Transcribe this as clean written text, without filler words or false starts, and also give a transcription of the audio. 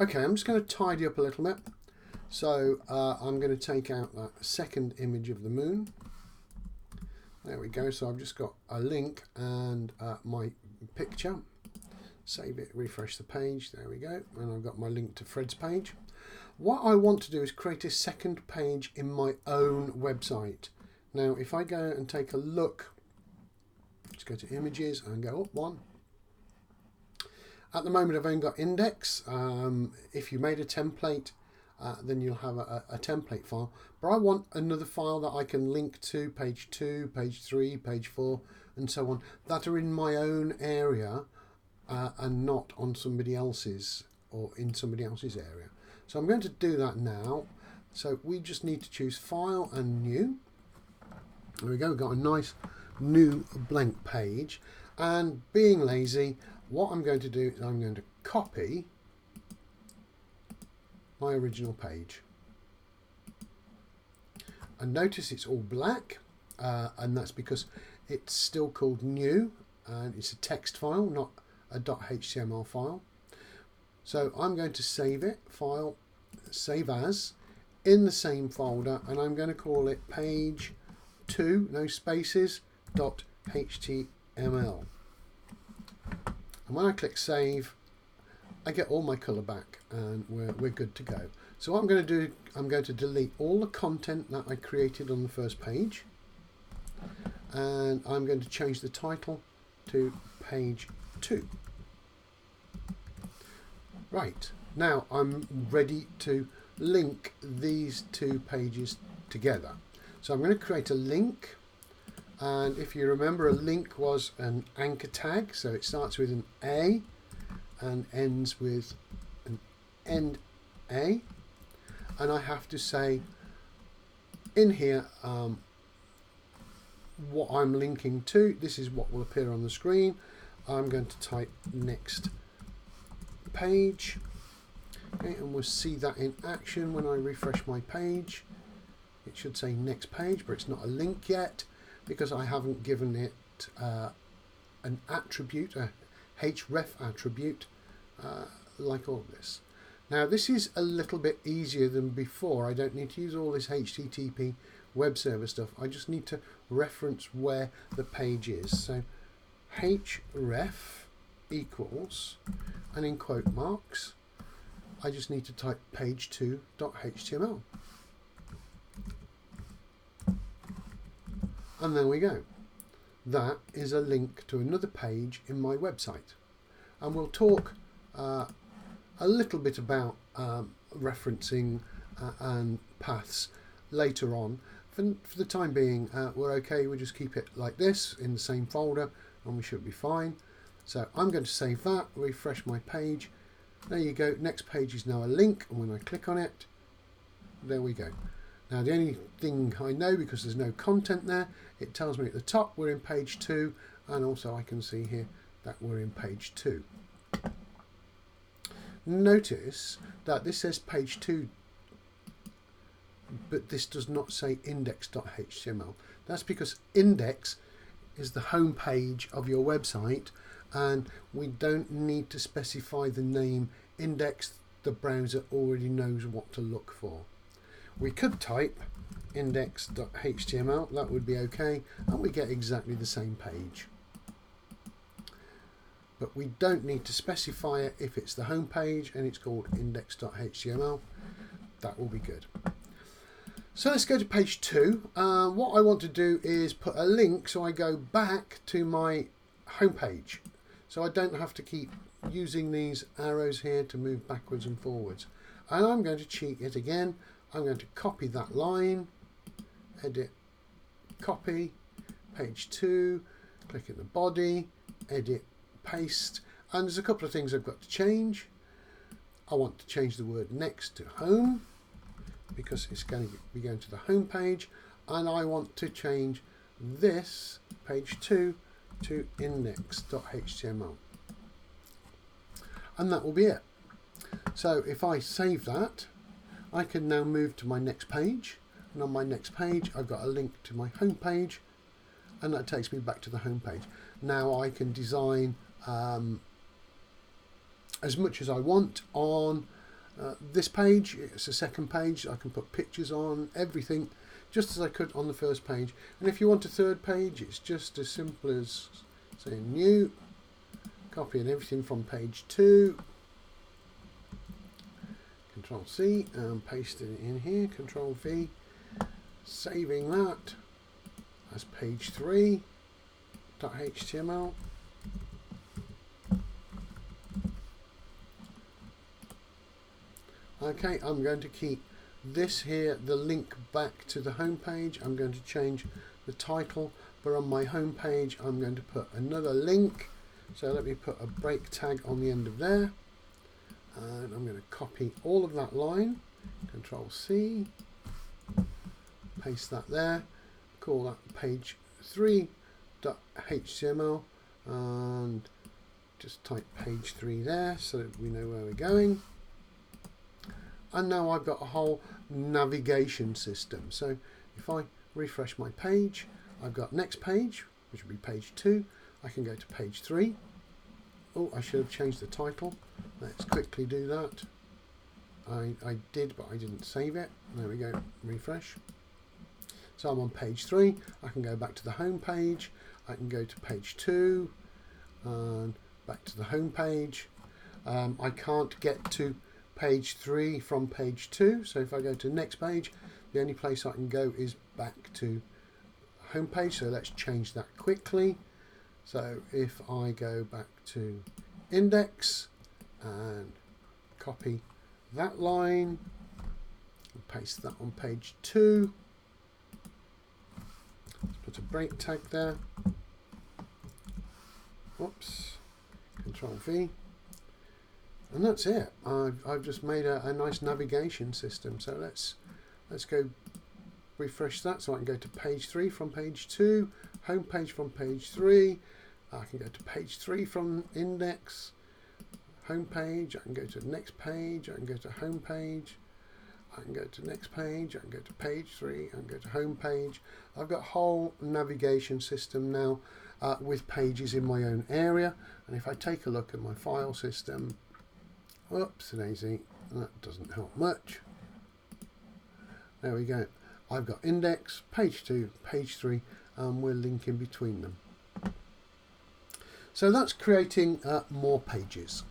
Okay, I'm just going to tidy up a little bit. So I'm going to take out that second image of the moon. There we go. So I've just got a link and my picture. Save it, refresh the page. There we go. And I've got my link to Fred's page. What I want to do is create a second page in my own website. Now, if I go and take a look, let's go to images and go up one. At the moment, I've only got index. If you made a template, then you'll have a template file. But I want another file that I can link to, page 2, page 3, page 4, and so on, that are in my own area and not on somebody else's or in somebody else's area. So I'm going to do that now. So we just need to choose File and New. There we go, we've got a nice new blank page. And being lazy, what I'm going to do is I'm going to copy my original page. And notice it's all black, and that's because it's still called new, and it's a text file, not a .html file. So I'm going to save it, File, Save As, in the same folder, and I'm going to call it page 2, no spaces, .html. And when I click Save, I get all my colour back and we're good to go. So what I'm going to do, I'm going to delete all the content that I created on the first page, and I'm going to change the title to page 2. Right, now I'm ready to link these two pages together. So I'm going to create a link, and if you remember, a link was an anchor tag, so it starts with an A and ends with an end A, and I have to say in here what I'm linking to. This is what will appear on the screen. I'm going to type next page, okay, and we'll see that in action when I refresh my page. It should say next page, but it's not a link yet because I haven't given it an attribute, a href attribute, like all of this. Now this is a little bit easier than before. I don't need to use all this HTTP web server stuff. I just need to reference where the page is. So href equals, and in quote marks, I just need to type page2.html. And there we go. That is a link to another page in my website. And we'll talk a little bit about referencing and paths later on. For the time being, we're okay. We'll just keep it like this in the same folder and we should be fine. So I'm going to save that, refresh my page. There you go. Next page is now a link, and when I click on it, there we go. Now the only thing I know, because there's no content there, it tells me at the top we're in page 2, and also I can see here that we're in page 2. Notice that this says page 2, but this does not say index.html. That's because index is the home page of your website, and we don't need to specify the name index. The browser already knows what to look for. We could type index.html, that would be okay, and we get exactly the same page. But we don't need to specify it if it's the home page and it's called index.html. That will be good. So let's go to page 2. What I want to do is put a link so I go back to my home page, so I don't have to keep using these arrows here to move backwards and forwards. And I'm going to cheat it again. I'm going to copy that line, edit, copy, page 2, click in the body, edit, paste, and there's a couple of things I've got to change. I want to change the word next to home because it's going to be going to the home page, and I want to change this page 2 to index.html, and that will be it. So if I save that, I can now move to my next page, and on my next page I've got a link to my home page, and that takes me back to the home page. Now I can design as much as I want on This page, it's a second page. I can put pictures on, everything, just as I could on the first page. And if you want a third page, it's just as simple as saying new, copying everything from page 2, Control C, and pasting it in here, Control V, saving that as page 3.html. Okay, I'm going to keep this here, the link back to the home page. I'm going to change the title, but on my home page I'm going to put another link. So let me put a break tag on the end of there, and I'm going to copy all of that line, Control C, paste that there, call that page 3.html, and just type page 3 there so that we know where we're going. And now I've got a whole navigation system. So if I refresh my page, I've got next page, which will be page 2. I can go to page 3. Oh, I should have changed the title. Let's quickly do that. I did, but I didn't save it. There we go, refresh. So I'm on page 3. I can go back to the home page. I can go to page 2 and back to the home page. I can't get to page 3 from page 2, so if I go to next page, the only place I can go is back to home page. So let's change that quickly. So if I go back to index and copy that line and paste that on page 2, let's put a break tag there. Whoops, Control V. And that's it. I've just made a nice navigation system. So let's go refresh that. So I can go to page 3 from page 2, home page from page 3. I can go to page 3 from index, home page. I can go to the next page. I can go to home page. I can go to next page. I can go to page 3. I can go to home page. I've got a whole navigation system now with pages in my own area. And if I take a look at my file system, whoops, daisy, that doesn't help much. There we go. I've got index, page 2, page 3, and we're linking between them. So that's creating more pages.